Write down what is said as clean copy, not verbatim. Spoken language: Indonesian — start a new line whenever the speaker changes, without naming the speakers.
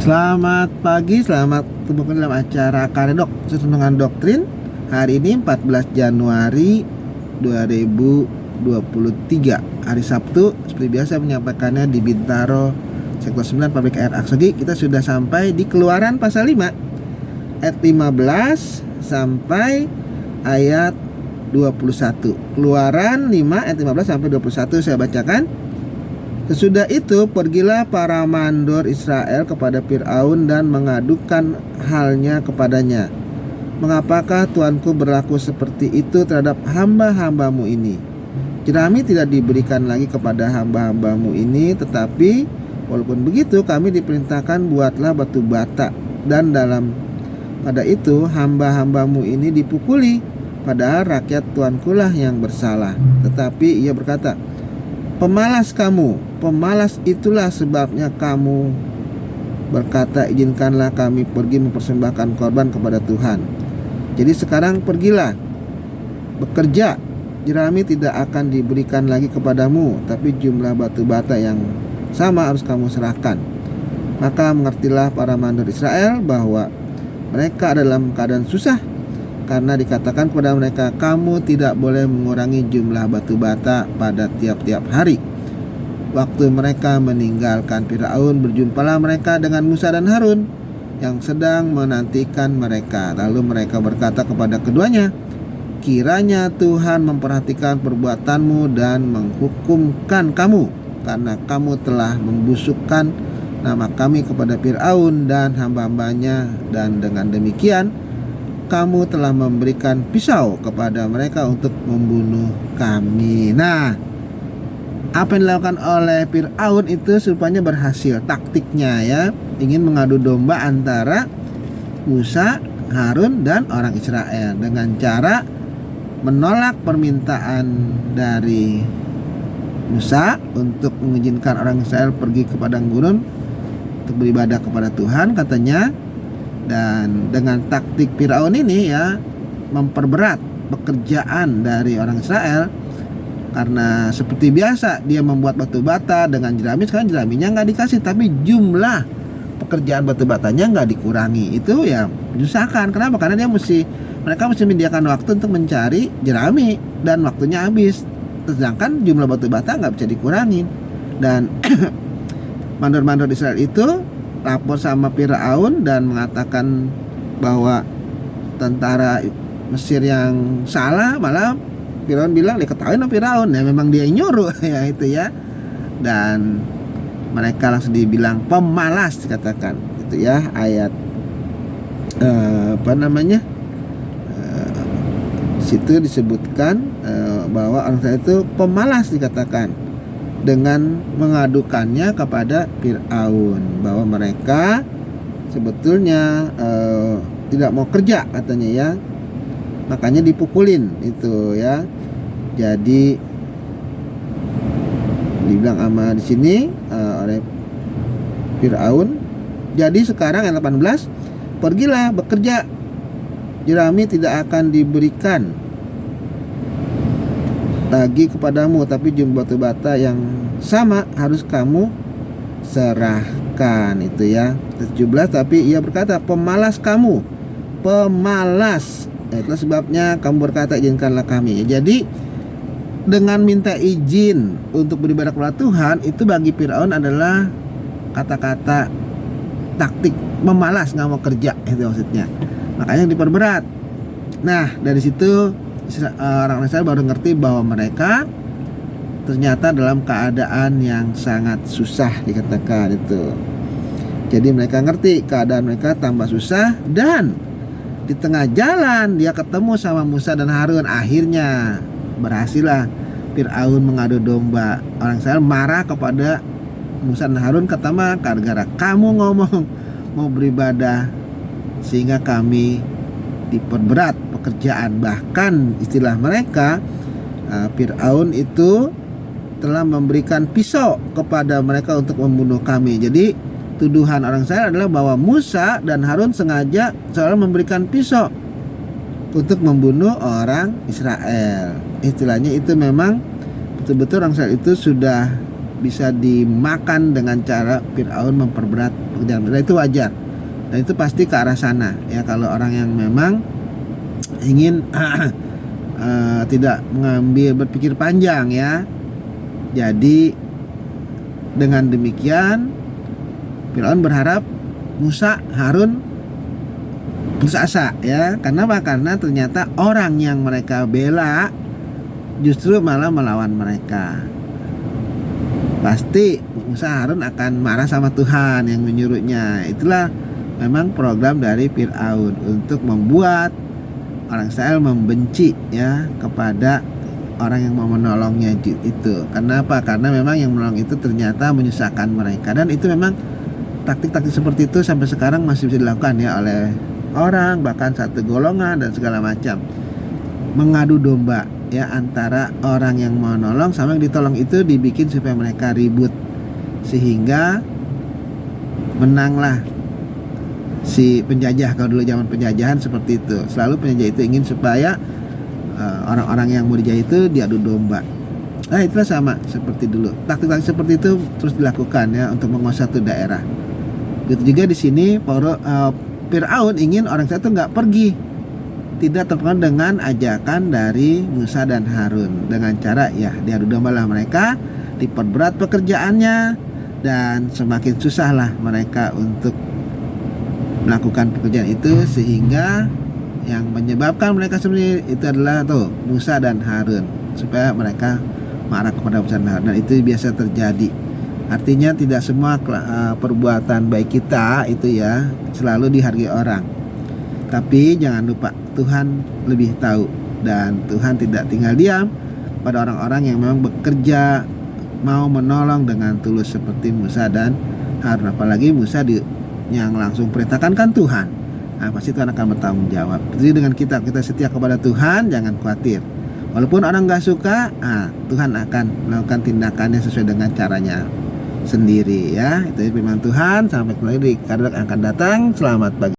Selamat pagi, selamat ketemu dalam acara Karedok Renungan Doktrin. Hari ini 14 Januari 2023, hari Sabtu. Seperti biasa menyampaikannya di Bintaro Sektor 9 Pabrik Air Aksegi. Kita sudah sampai di Keluaran pasal 5 ayat 15 sampai ayat 21. Keluaran 5 ayat 15 sampai 21 saya bacakan. Sesudah itu pergilah para mandor Israel kepada Fir'aun dan mengadukan halnya kepadanya. Mengapakah Tuanku berlaku seperti itu terhadap hamba-hambamu ini? Jerami tidak diberikan lagi kepada hamba-hambamu ini, tetapi walaupun begitu kami diperintahkan buatlah batu bata, dan pada itu hamba-hambamu ini dipukuli, padahal rakyat Tuanku lah yang bersalah. Tetapi ia berkata, pemalas kamu, pemalas itulah sebabnya kamu berkata, izinkanlah kami pergi mempersembahkan korban kepada Tuhan. Jadi sekarang pergilah, bekerja. Jerami tidak akan diberikan lagi kepadamu, tapi jumlah batu bata yang sama harus kamu serahkan. Maka mengertilah para mandor Israel bahwa mereka dalam keadaan susah, karena dikatakan kepada mereka, kamu tidak boleh mengurangi jumlah batu bata pada tiap-tiap hari. Waktu mereka meninggalkan Firaun, berjumpalah mereka dengan Musa dan Harun yang sedang menantikan mereka. Lalu mereka berkata kepada keduanya, kiranya Tuhan memperhatikan perbuatanmu dan menghukumkan kamu, karena kamu telah membusukkan nama kami kepada Firaun dan hamba-hambanya, dan dengan demikian kamu telah memberikan pisau kepada mereka untuk membunuh kami. Nah, apa yang dilakukan oleh Fir'aun itu rupanya berhasil. Taktiknya ya, ingin mengadu domba antara Musa, Harun, dan orang Israel dengan cara menolak permintaan dari Musa untuk mengizinkan orang Israel pergi ke padang gurun untuk beribadah kepada Tuhan, katanya. Dan dengan taktik Firaun ini ya, memperberat pekerjaan dari orang Israel, karena seperti biasa dia membuat batu bata dengan jerami. Sekarang jeraminya nggak dikasih, tapi jumlah pekerjaan batu batanya nggak dikurangi. Itu ya menyusahkan. Kenapa? Karena mereka mesti menyediakan waktu untuk mencari jerami, dan waktunya habis. Sedangkan jumlah batu bata nggak bisa dikurangin. Dan mandor-mandor Israel itu lapor sama Firaun dan mengatakan bahwa tentara Mesir yang salah. Malah Firaun bilang, diketahui sama Firaun, ya memang dia yang nyuruh ya itu ya. Dan mereka langsung dibilang pemalas, dikatakan itu ya, ayat situ disebutkan bahwa orang Israel itu pemalas, dikatakan, dengan mengadukannya kepada Fir'aun bahwa mereka sebetulnya tidak mau kerja, katanya ya, makanya dipukulin itu ya. Jadi dibilang sama di sini oleh Fir'aun, jadi sekarang ayat 18, pergilah bekerja, jerami tidak akan diberikan lagi kepadamu, tapi jumlah batu bata yang sama harus kamu serahkan, itu ya. 17, tapi ia berkata, pemalas kamu, pemalas, itulah sebabnya kamu berkata, izinkanlah kami. Jadi dengan minta izin untuk beribadah kepada Tuhan, itu bagi Firaun adalah kata-kata taktik memalas, nggak mau kerja, itu maksudnya. Makanya diperberat. Nah, dari situ orang Israel baru ngerti bahwa mereka ternyata dalam keadaan yang sangat susah, dikatakan itu. Jadi mereka ngerti keadaan mereka tambah susah, dan di tengah jalan dia ketemu sama Musa dan Harun. Akhirnya berhasillah Fir'aun mengadu domba. Orang Israel marah kepada Musa dan Harun, kata, gara-gara kamu ngomong mau beribadah sehingga kami diperberat pekerjaan. Bahkan istilah mereka, Fir'aun itu telah memberikan pisau kepada mereka untuk membunuh kami. Jadi tuduhan orang Israel adalah bahwa Musa dan Harun sengaja selalu memberikan pisau untuk membunuh orang Israel. Istilahnya itu memang betul-betul orang Israel itu sudah bisa dimakan dengan cara Fir'aun memperberat pekerjaan mereka. Itu wajar, dan itu pasti ke arah sana ya, kalau orang yang memang ingin tidak berpikir panjang ya. Jadi dengan demikian Fir'aun berharap Musa, Harun putus asa ya. Karena apa? Karena ternyata orang yang mereka bela justru malah melawan mereka. Pasti Musa, Harun akan marah sama Tuhan yang menyuruhnya. Itulah memang program dari Fir'aun untuk membuat orang Israel membenci ya kepada orang yang mau menolongnya itu. Kenapa? Karena memang yang menolong itu ternyata menyusahkan mereka, dan itu memang taktik-taktik seperti itu sampai sekarang masih bisa dilakukan ya oleh orang, bahkan satu golongan dan segala macam, mengadu domba ya antara orang yang mau nolong sama yang ditolong. Itu dibikin supaya mereka ribut, sehingga menanglah si penjajah. Kalau dulu zaman penjajahan seperti itu, selalu penjajah itu ingin supaya orang-orang yang mau dijajah itu diadu domba. Nah, itulah sama seperti dulu. Taktik-taktik seperti itu terus dilakukan ya untuk menguasai satu daerah. Begitu juga di sini Fir'aun ingin orang Israel itu nggak pergi, tidak terpengaruh dengan ajakan dari Musa dan Harun, dengan cara ya diadu domba lah mereka, diperberat pekerjaannya, dan semakin susahlah mereka untuk melakukan pekerjaan itu, sehingga yang menyebabkan mereka sebenarnya itu adalah tuh Musa dan Harun, supaya mereka marah kepada Musa dan Harun. Dan itu biasa terjadi. Artinya tidak semua perbuatan baik kita itu ya selalu dihargai orang. Tapi jangan lupa Tuhan lebih tahu, dan Tuhan tidak tinggal diam pada orang-orang yang memang bekerja mau menolong dengan tulus seperti Musa dan Harun. Apalagi Musa yang langsung perintahkan kan Tuhan. Nah, pasti Tuhan akan bertanggung jawab. Jadi dengan kita setia kepada Tuhan, jangan khawatir. Walaupun orang gak suka, Tuhan akan melakukan tindakannya sesuai dengan caranya sendiri ya. Itu firman Tuhan. Sampai kembali di kadang akan datang. Selamat pagi.